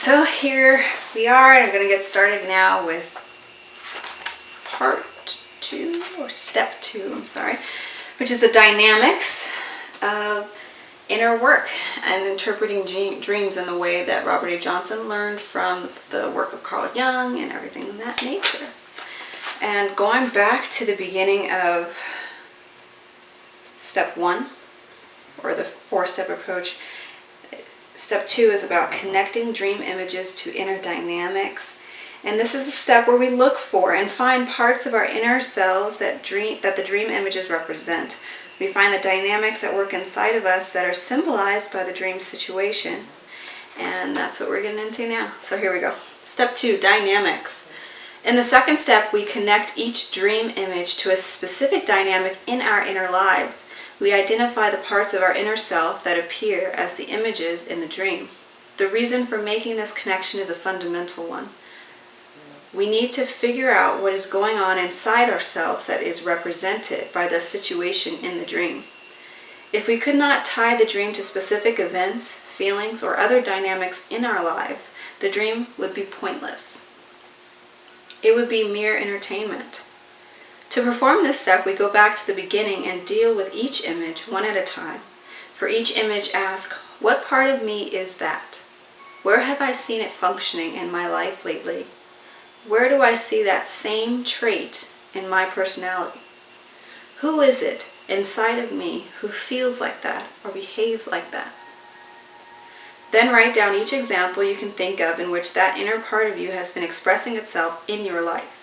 So here we are, and I'm going to get started now with part 2, or step 2, I'm sorry, which is the dynamics of inner work and interpreting dreams in the way that Robert A. Johnson learned from the work of Carl Jung and everything of that nature. And going back to the beginning of step 1, or the 4-step approach, step 2 is about connecting dream images to inner dynamics. And this is the step where we look for and find parts of our inner selves that the dream images represent. We find the dynamics at work inside of us that are symbolized by the dream situation. And that's what we're getting into now. So here we go. Step 2, dynamics. In the second step, we connect each dream image to a specific dynamic in our inner lives. We identify the parts of our inner self that appear as the images in the dream. The reason for making this connection is a fundamental one. We need to figure out what is going on inside ourselves that is represented by the situation in the dream. If we could not tie the dream to specific events, feelings, or other dynamics in our lives, the dream would be pointless. It would be mere entertainment. To perform this step, we go back to the beginning and deal with each image one at a time. For each image, ask, what part of me is that? Where have I seen it functioning in my life lately? Where do I see that same trait in my personality? Who is it inside of me who feels like that or behaves like that? Then write down each example you can think of in which that inner part of you has been expressing itself in your life.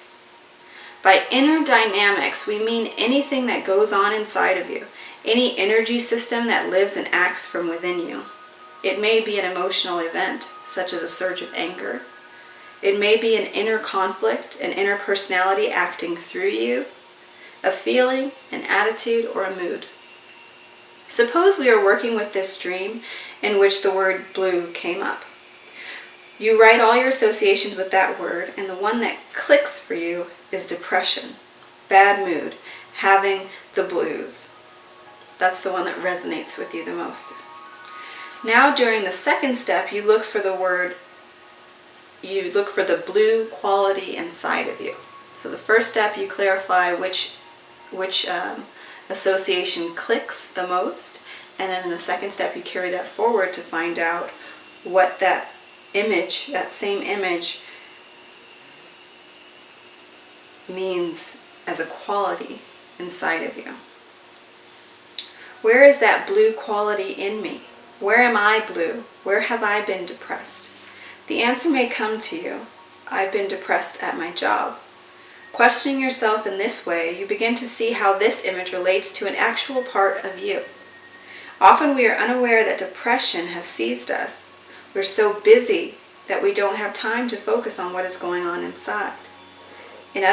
By inner dynamics, we mean anything that goes on inside of you, any energy system that lives and acts from within you. It may be an emotional event, such as a surge of anger. It may be an inner conflict, an inner personality acting through you, a feeling, an attitude, or a mood. Suppose we are working with this dream in which the word blue came up. You write all your associations with that word, and the one that clicks for you is depression, bad mood, having the blues. That's the one that resonates with you the most. Now during the second step, you look for the blue quality inside of you. So the first step, you clarify which association clicks the most, and then in the second step you carry that forward to find out what that image, that same image, means as a quality inside of you. Where is that blue quality in me? Where am I blue? Where have I been depressed? The answer may come to you, I've been depressed at my job. Questioning yourself in this way, you begin to see how this image relates to an actual part of you. Often we are unaware that depression has seized us. We're so busy that we don't have time to focus on what is going on inside. In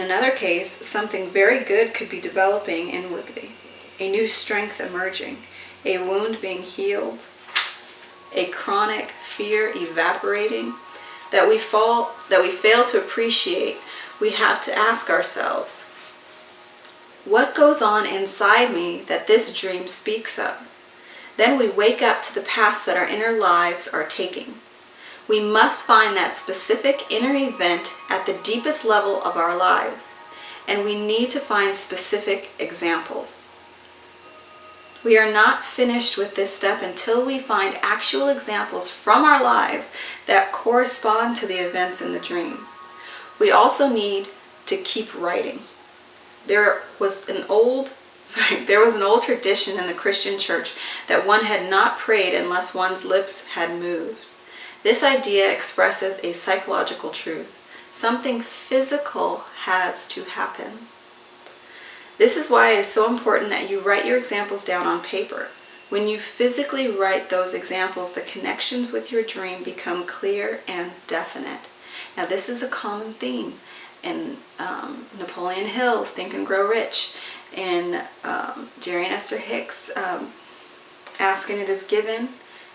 another case, something very good could be developing inwardly, a new strength emerging, a wound being healed, a chronic fear evaporating that we fail to appreciate. We have to ask ourselves, what goes on inside me that this dream speaks of? Then we wake up to the paths that our inner lives are taking. We must find that specific inner event at the deepest level of our lives, and we need to find specific examples. We are not finished with this step until we find actual examples from our lives that correspond to the events in the dream. We also need to keep writing. There was an old tradition in the Christian church that one had not prayed unless one's lips had moved. This idea expresses a psychological truth. Something physical has to happen. This is why it is so important that you write your examples down on paper. When you physically write those examples, the connections with your dream become clear and definite. Now this is a common theme in Napoleon Hill's Think and Grow Rich, in Jerry and Esther Hicks' Ask and It Is Given,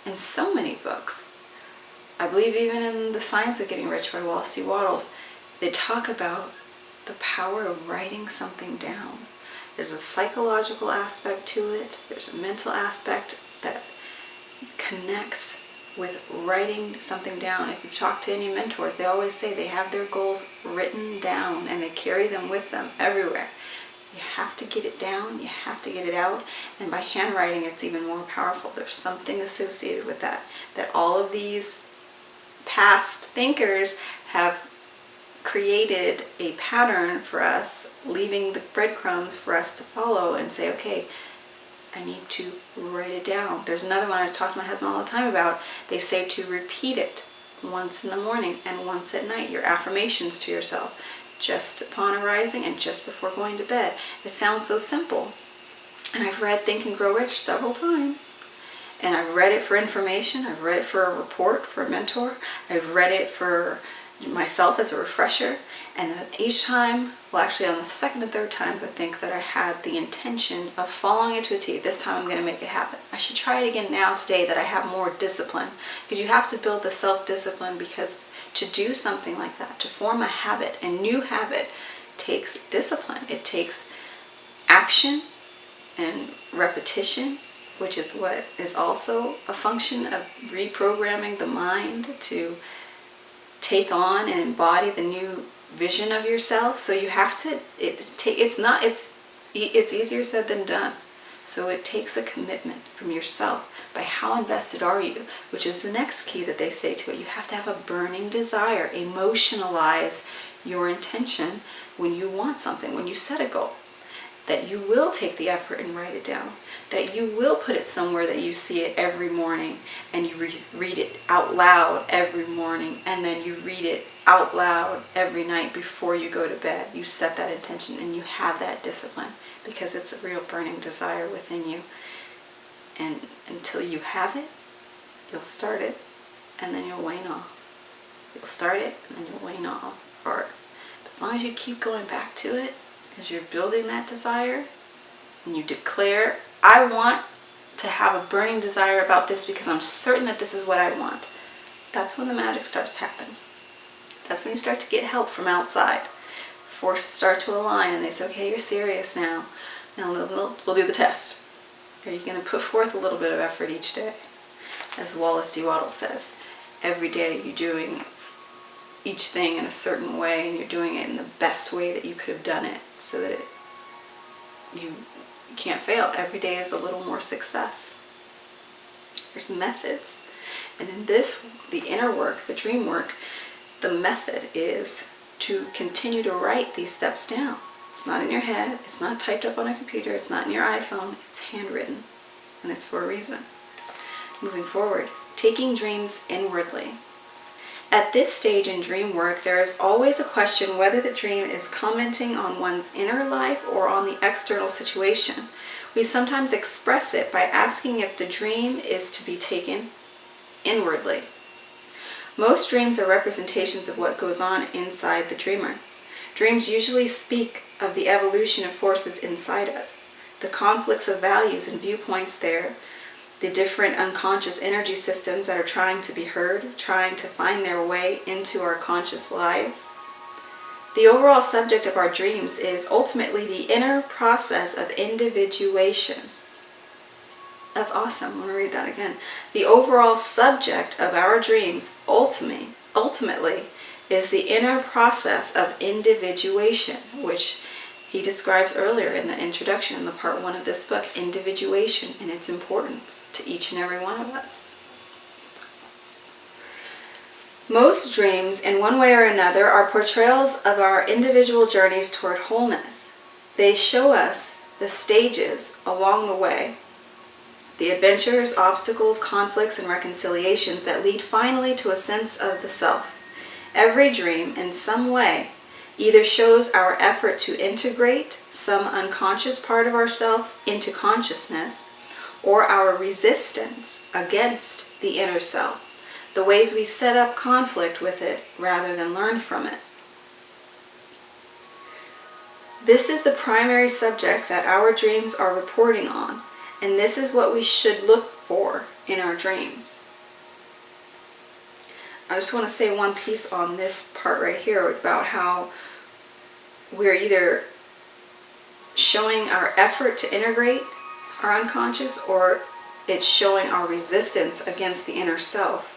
and so many books. I believe even in The Science of Getting Rich by Wallace D. Wattles, they talk about the power of writing something down. There's a psychological aspect to it. There's a mental aspect that connects with writing something down. If you've talked to any mentors, they always say they have their goals written down and they carry them with them everywhere. You have to get it down, you have to get it out, and by handwriting it's even more powerful. There's something associated with that all of these past thinkers have created a pattern for us, leaving the breadcrumbs for us to follow and say, okay, I need to write it down. There's another one I talk to my husband all the time about. They say to repeat it once in the morning and once at night, your affirmations to yourself, just upon arising and just before going to bed. It sounds so simple. And I've read Think and Grow Rich several times. And I've read it for information. I've read it for a report, for a mentor. I've read it for myself as a refresher. And each time, well actually on the second and third times, I think that I had the intention of following it to a T. This time I'm going to make it happen. I should try it again now today that I have more discipline. Because you have to build the self-discipline, because to do something like that, to form a habit, a new habit, takes discipline. It takes action and repetition, which is what is also a function of reprogramming the mind to take on and embody the new vision of yourself. So you have to, it's easier said than done. So it takes a commitment from yourself. By how invested are you? Which is the next key that they say to it. You have to have a burning desire. Emotionalize your intention when you want something, when you set a goal. That you will take the effort and write it down. That you will put it somewhere that you see it every morning and you read it out loud every morning, and then you read it out loud every night before you go to bed. You set that intention and you have that discipline because it's a real burning desire within you. And until you have it, you'll start it and then you'll wane off. You'll start it and then you'll wane off. But as long as you keep going back to it, as you're building that desire, and you declare, I want to have a burning desire about this because I'm certain that this is what I want. That's when the magic starts to happen. That's when you start to get help from outside. Forces start to align and they say, okay, you're serious now. Now we'll do the test. Are you going to put forth a little bit of effort each day? As Wallace D. Waddell says, every day you're doing each thing in a certain way, and you're doing it in the best way that you could have done it, so that you can't fail. Every day is a little more success. There's methods. And in this, the inner work, the dream work, the method is to continue to write these steps down. It's not in your head, it's not typed up on a computer, it's not in your iPhone, it's handwritten. And it's for a reason. Moving forward, taking dreams inwardly. At this stage in dream work, there is always a question whether the dream is commenting on one's inner life or on the external situation. We sometimes express it by asking if the dream is to be taken inwardly. Most dreams are representations of what goes on inside the dreamer. Dreams usually speak of the evolution of forces inside us, the conflicts of values and viewpoints there, the different unconscious energy systems that are trying to be heard, trying to find their way into our conscious lives. The overall subject of our dreams is ultimately the inner process of individuation. That's awesome. I'm going to read that again. The overall subject of our dreams ultimately is the inner process of individuation, which he describes earlier in the introduction in the part 1 of this book, individuation and its importance to each and every one of us. Most dreams, in one way or another, are portrayals of our individual journeys toward wholeness. They show us the stages along the way, the adventures, obstacles, conflicts, and reconciliations that lead finally to a sense of the self. Every dream, in some way, either shows our effort to integrate some unconscious part of ourselves into consciousness, or our resistance against the inner self, the ways we set up conflict with it rather than learn from it. This is the primary subject that our dreams are reporting on, and this is what we should look for in our dreams. I just want to say one piece on this part right here about how we're either showing our effort to integrate our unconscious or it's showing our resistance against the inner self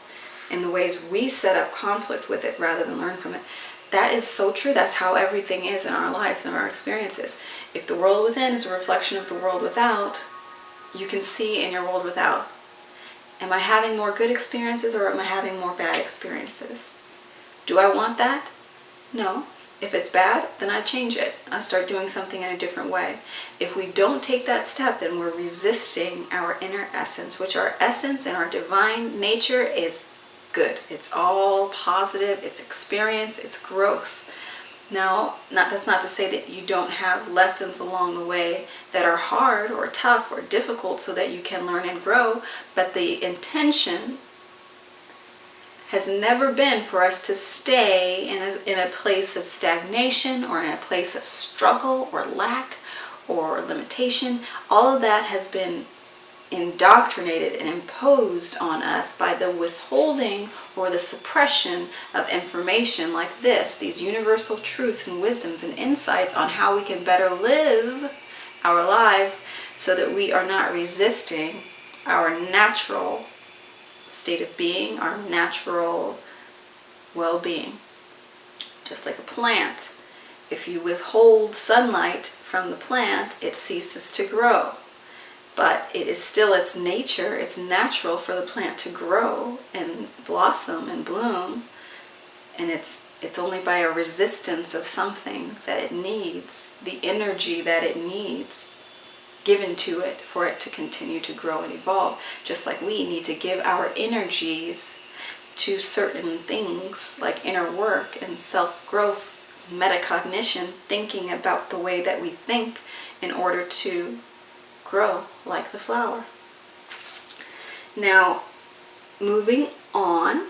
in the ways we set up conflict with it rather than learn from it. That is so true. That's how everything is in our lives and our experiences. If the world within is a reflection of the world without, you can see in your world without, am I having more good experiences or am I having more bad experiences? Do I want that? No. If it's bad, then I change it. I start doing something in a different way. If we don't take that step, then we're resisting our inner essence, which our essence and our divine nature is good. It's all positive. It's experience. It's growth. Now, that's not to say that you don't have lessons along the way that are hard or tough or difficult so that you can learn and grow, but the intention has never been for us to stay in a place of stagnation or in a place of struggle or lack or limitation. All of that has been indoctrinated and imposed on us by the withholding or the suppression of information like these universal truths and wisdoms and insights on how we can better live our lives so that we are not resisting our natural state of being, our natural well-being. Just like a plant, if you withhold sunlight from the plant, it ceases to grow. But it is still its nature, it's natural for the plant to grow and blossom and bloom, and it's only by a resistance of something that it needs, the energy that it needs given to it for it to continue to grow and evolve. Just like we need to give our energies to certain things like inner work and self-growth, metacognition, thinking about the way that we think in order to grow like the flower. Now, moving on,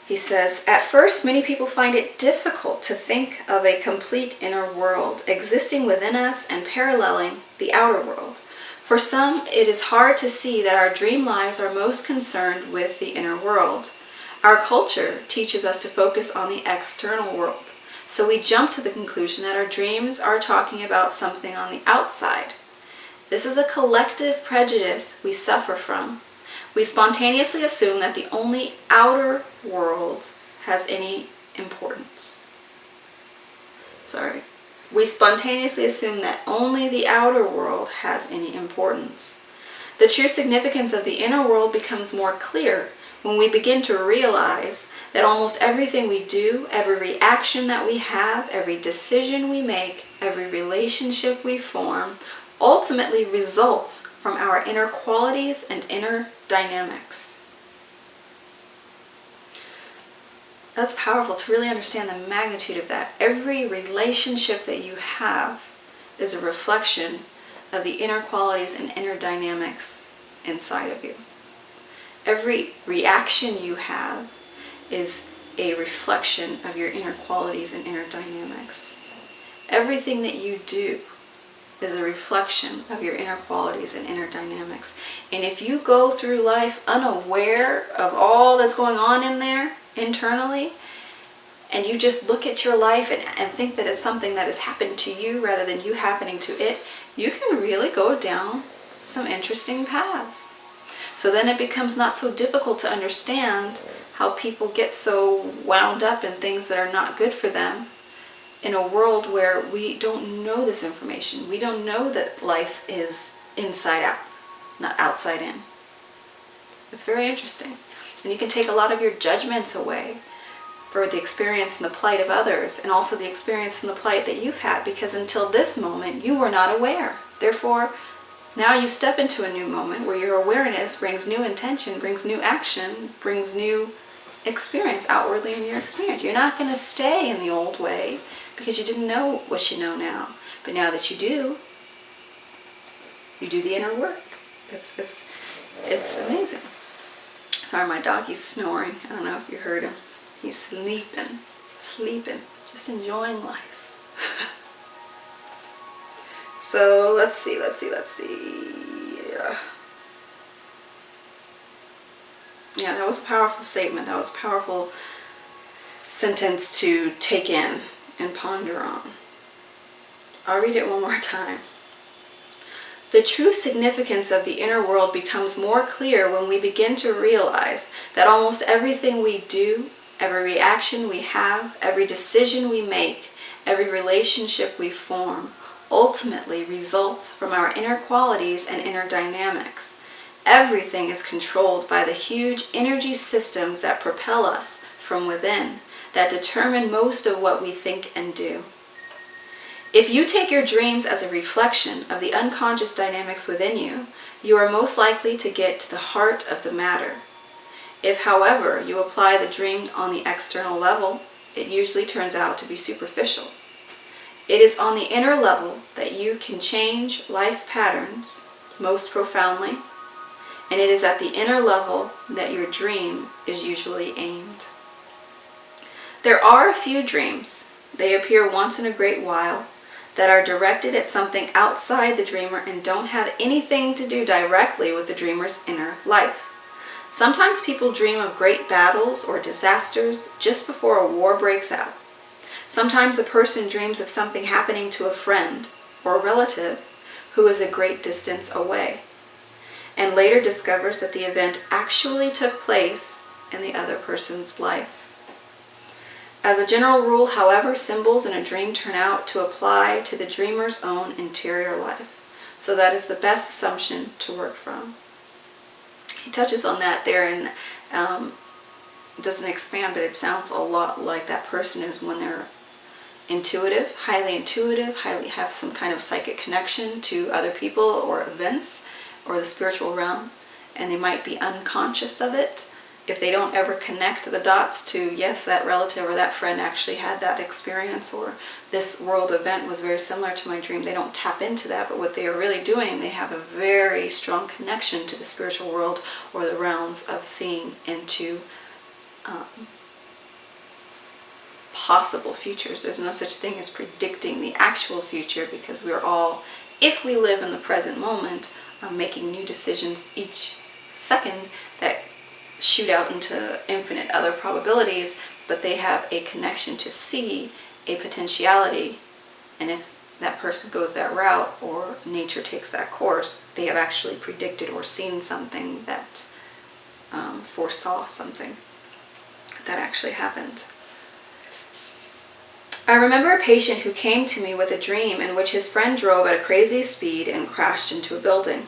he says, at first, many people find it difficult to think of a complete inner world existing within us and paralleling the outer world. For some, it is hard to see that our dream lives are most concerned with the inner world. Our culture teaches us to focus on the external world. So we jump to the conclusion that our dreams are talking about something on the outside. This is a collective prejudice we suffer from. We spontaneously assume that the only outer world has any importance. We spontaneously assume that only the outer world has any importance. The true significance of the inner world becomes more clear when we begin to realize that almost everything we do, every reaction that we have, every decision we make, every relationship we form, ultimately results from our inner qualities and inner dynamics. That's powerful to really understand the magnitude of that. Every relationship that you have is a reflection of the inner qualities and inner dynamics inside of you. Every reaction you have is a reflection of your inner qualities and inner dynamics. Everything that you do is a reflection of your inner qualities and inner dynamics. And if you go through life unaware of all that's going on in there internally, and you just look at your life and think that it's something that has happened to you rather than you happening to it, you can really go down some interesting paths. So then it becomes not so difficult to understand how people get so wound up in things that are not good for them in a world where we don't know this information. We don't know that life is inside out, not outside in. It's very interesting. And you can take a lot of your judgments away for the experience and the plight of others, and also the experience and the plight that you've had, because until this moment you were not aware. Therefore, now you step into a new moment where your awareness brings new intention, brings new action, brings new experience outwardly in your experience. You're not going to stay in the old way because you didn't know what you know now. But now that you do the inner work. It's amazing. Sorry, my dog, he's snoring. I don't know if you heard him. He's sleeping, just enjoying life. So let's see. Yeah, that was a powerful statement. That was a powerful sentence to take in and ponder on. I'll read it one more time. The true significance of the inner world becomes more clear when we begin to realize that almost everything we do, every reaction we have, every decision we make, every relationship we form, ultimately results from our inner qualities and inner dynamics. Everything is controlled by the huge energy systems that propel us from within, that determine most of what we think and do. If you take your dreams as a reflection of the unconscious dynamics within you, you are most likely to get to the heart of the matter. If, however, you apply the dream on the external level, it usually turns out to be superficial. It is on the inner level that you can change life patterns most profoundly, and it is at the inner level that your dream is usually aimed. There are a few dreams, they appear once in a great while, that are directed at something outside the dreamer and don't have anything to do directly with the dreamer's inner life. Sometimes people dream of great battles or disasters just before a war breaks out. Sometimes a person dreams of something happening to a friend or relative who is a great distance away, and later discovers that the event actually took place in the other person's life. As a general rule, however, symbols in a dream turn out to apply to the dreamer's own interior life. So that is the best assumption to work from. He touches on that there and doesn't expand, but it sounds a lot like that person is when they're intuitive, highly have some kind of psychic connection to other people or events or the spiritual realm, and they might be unconscious of it. If they don't ever connect the dots to, yes, that relative or that friend actually had that experience, or this world event was very similar to my dream, they don't tap into that. But what they are really doing, they have a very strong connection to the spiritual world or the realms of seeing into possible futures. There's no such thing as predicting the actual future, because we're all, if we live in the present moment, making new decisions each second that shoot out into infinite other probabilities, but they have a connection to see a potentiality, and if that person goes that route or nature takes that course, they have actually predicted or seen something that foresaw something that actually happened. I remember a patient who came to me with a dream in which his friend drove at a crazy speed and crashed into a building.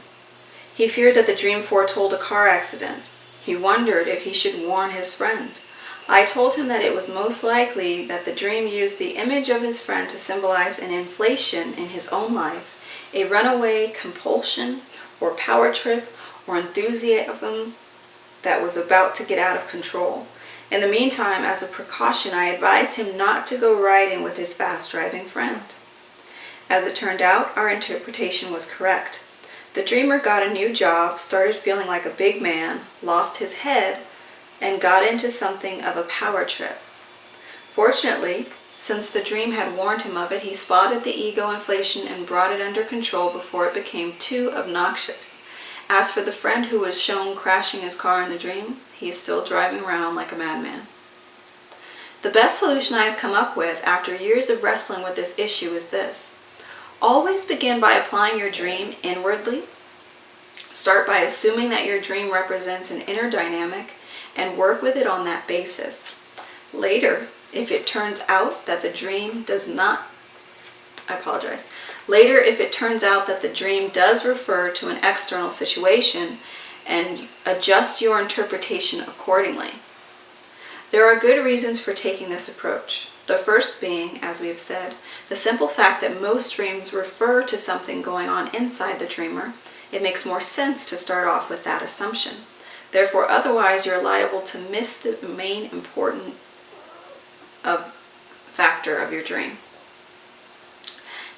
He feared that the dream foretold a car accident. He wondered if he should warn his friend. I told him that it was most likely that the dream used the image of his friend to symbolize an inflation in his own life, a runaway compulsion or power trip or enthusiasm that was about to get out of control. In the meantime, as a precaution, I advised him not to go riding with his fast-driving friend. As it turned out, our interpretation was correct. The dreamer got a new job, started feeling like a big man, lost his head, and got into something of a power trip. Fortunately, since the dream had warned him of it, he spotted the ego inflation and brought it under control before it became too obnoxious. As for the friend who was shown crashing his car in the dream, he is still driving around like a madman. The best solution I have come up with after years of wrestling with this issue is this. Always begin by applying your dream inwardly. Start by assuming that your dream represents an inner dynamic and work with it on that basis. Later, if it turns out that the dream does refer to an external situation, and adjust your interpretation accordingly. There are good reasons for taking this approach. The first being, as we have said, the simple fact that most dreams refer to something going on inside the dreamer. It makes more sense to start off with that assumption. Therefore, otherwise you're liable to miss the main important factor of your dream.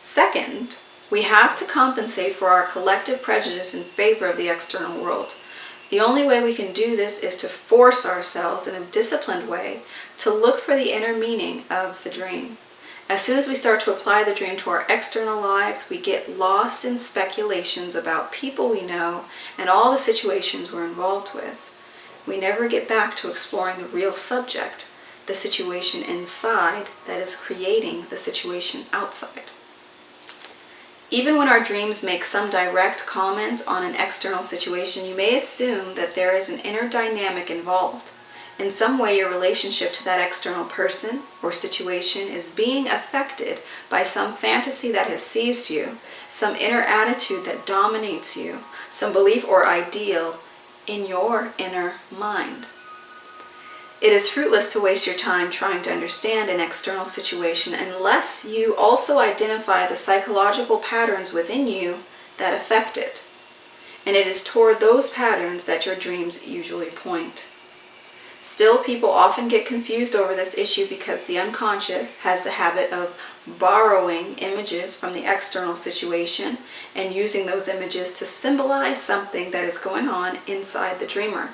Second, we have to compensate for our collective prejudice in favor of the external world. The only way we can do this is to force ourselves in a disciplined way to look for the inner meaning of the dream. As soon as we start to apply the dream to our external lives, we get lost in speculations about people we know and all the situations we're involved with. We never get back to exploring the real subject, the situation inside that is creating the situation outside. Even when our dreams make some direct comment on an external situation, you may assume that there is an inner dynamic involved. In some way, your relationship to that external person or situation is being affected by some fantasy that has seized you, some inner attitude that dominates you, some belief or ideal in your inner mind. It is fruitless to waste your time trying to understand an external situation unless you also identify the psychological patterns within you that affect it. And it is toward those patterns that your dreams usually point. Still, people often get confused over this issue because the unconscious has the habit of borrowing images from the external situation and using those images to symbolize something that is going on inside the dreamer.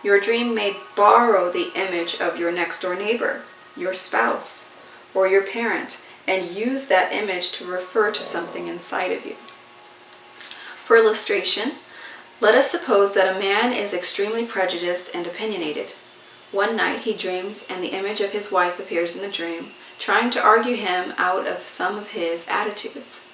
Your dream may borrow the image of your next-door neighbor, your spouse, or your parent, and use that image to refer to something inside of you. For illustration, let us suppose that a man is extremely prejudiced and opinionated. One night he dreams and the image of his wife appears in the dream, trying to argue him out of some of his attitudes.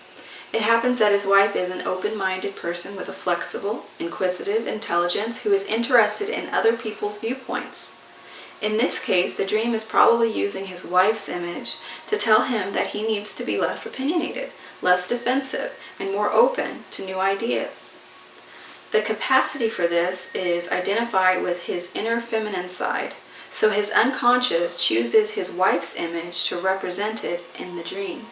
It happens that his wife is an open-minded person with a flexible, inquisitive intelligence who is interested in other people's viewpoints. In this case, the dream is probably using his wife's image to tell him that he needs to be less opinionated, less defensive, and more open to new ideas. The capacity for this is identified with his inner feminine side, so his unconscious chooses his wife's image to represent it in the dream.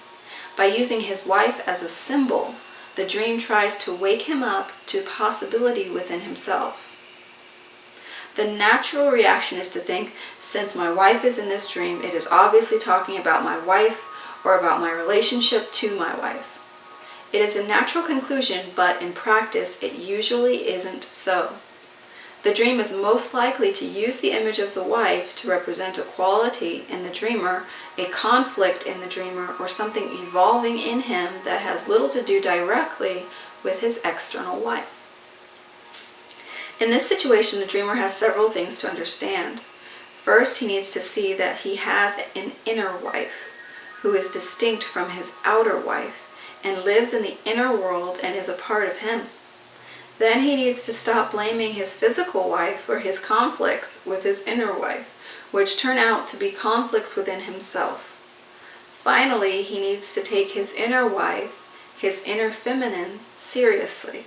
By using his wife as a symbol, the dream tries to wake him up to possibility within himself. The natural reaction is to think, since my wife is in this dream, it is obviously talking about my wife or about my relationship to my wife. It is a natural conclusion, but in practice, it usually isn't so. The dream is most likely to use the image of the wife to represent a quality in the dreamer, a conflict in the dreamer, or something evolving in him that has little to do directly with his external wife. In this situation, the dreamer has several things to understand. First, he needs to see that he has an inner wife who is distinct from his outer wife and lives in the inner world and is a part of him. Then he needs to stop blaming his physical wife for his conflicts with his inner wife, which turn out to be conflicts within himself. Finally, he needs to take his inner wife, his inner feminine, seriously.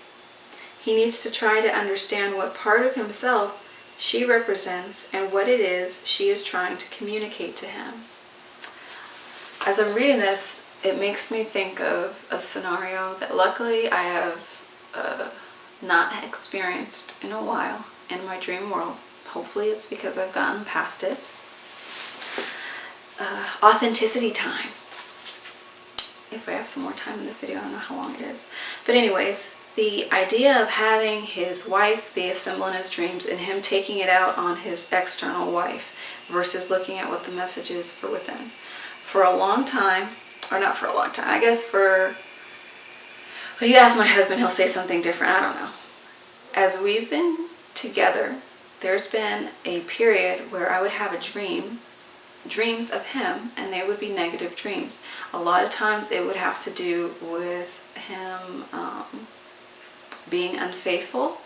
He needs to try to understand what part of himself she represents and what it is she is trying to communicate to him. As I'm reading this, it makes me think of a scenario that luckily I have not experienced in a while in my dream world. Hopefully it's because I've gotten past it. Authenticity time. If I have some more time in this video, I don't know how long it is. But anyways, the idea of having his wife be a symbol in his dreams and him taking it out on his external wife versus looking at what the message is for within. For a long time, or not for a long time, I guess for, well, you ask my husband, he'll say something different, I don't know. As we've been together, there's been a period where I would have dreams of him, and they would be negative dreams. A lot of times it would have to do with him being unfaithful,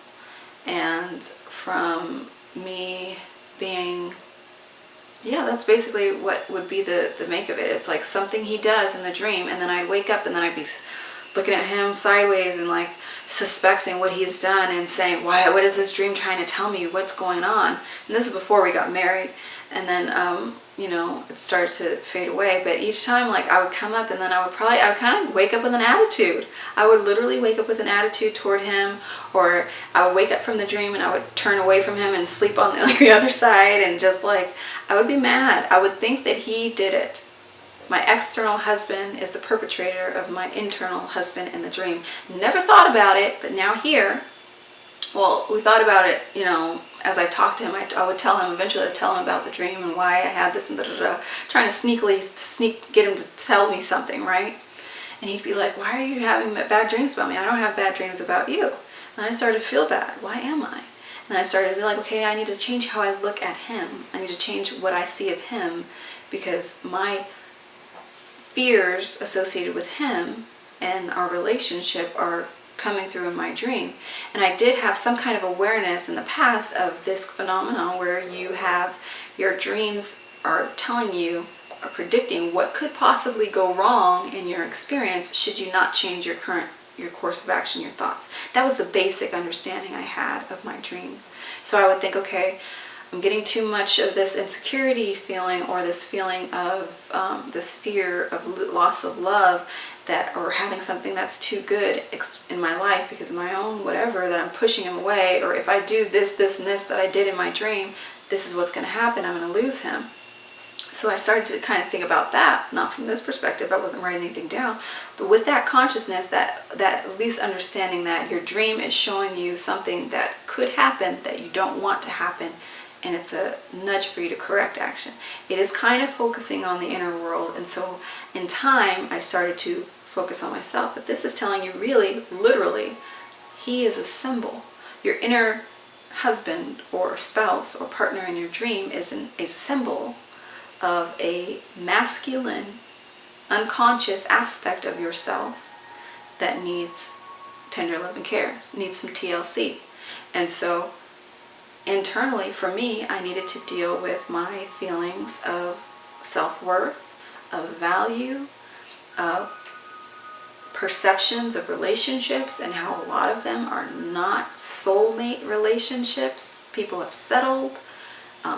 and from me being, yeah, that's basically what would be the make of it. It's like something he does in the dream, and then I'd wake up and then I'd be looking at him sideways and like suspecting what he's done and saying, what is this dream trying to tell me? What's going on? And this is before we got married. And then, it started to fade away. But each time, like, I would come up and then I would kind of wake up with an attitude. I would literally wake up with an attitude toward him, or I would wake up from the dream and I would turn away from him and sleep on the other side, and just like, I would be mad. I would think that he did it. My external husband is the perpetrator of my internal husband in the dream. Never thought about it, but now here, well, we thought about it, as I talked to him, I would tell him, eventually I'd tell him about the dream and why I had this and trying to get him to tell me something, right? And he'd be like, why are you having bad dreams about me? I don't have bad dreams about you. And I started to feel bad. Why am I? And I started to be like, okay, I need to change how I look at him. I need to change what I see of him, because my fears associated with him and our relationship are coming through in my dream. And I did have some kind of awareness in the past of this phenomenon where you have your dreams are telling you or predicting what could possibly go wrong in your experience should you not change your course of action, your thoughts. That was the basic understanding I had of my dreams. So I would think, okay, I'm getting too much of this insecurity feeling, or this feeling of this fear of loss of love, or having something that's too good in my life because of my own whatever, that I'm pushing him away, or if I do this, this, and this that I did in my dream, this is what's going to happen, I'm going to lose him. So I started to kind of think about that, not from this perspective, I wasn't writing anything down, but with that consciousness, that at least understanding that your dream is showing you something that could happen that you don't want to happen, and it's a nudge for you to correct action. It is kind of focusing on the inner world, and so in time I started to focus on myself, but this is telling you really, literally, he is a symbol. Your inner husband or spouse or partner in your dream is a symbol of a masculine, unconscious aspect of yourself that needs tender love and care, needs some TLC. And so internally, for me, I needed to deal with my feelings of self-worth, of value, of perceptions of relationships, and how a lot of them are not soulmate relationships. People have settled.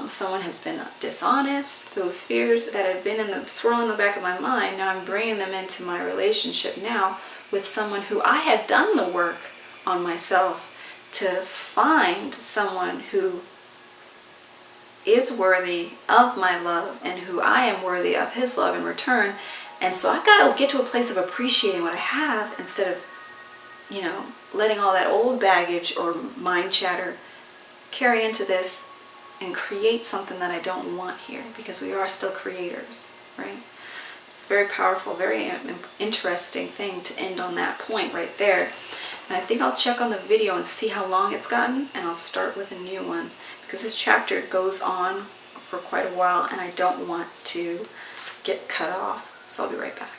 Someone has been dishonest. Those fears that have been swirling in the back of my mind, now I'm bringing them into my relationship now with someone who I had done the work on myself to find someone who is worthy of my love and who I am worthy of his love in return. And so I got to get to a place of appreciating what I have instead of, letting all that old baggage or mind chatter carry into this and create something that I don't want here, because we are still creators, right? So it's very powerful, very interesting thing to end on that point right there. And I think I'll check on the video and see how long it's gotten, and I'll start with a new one, because this chapter goes on for quite a while and I don't want to get cut off. So I'll be right back.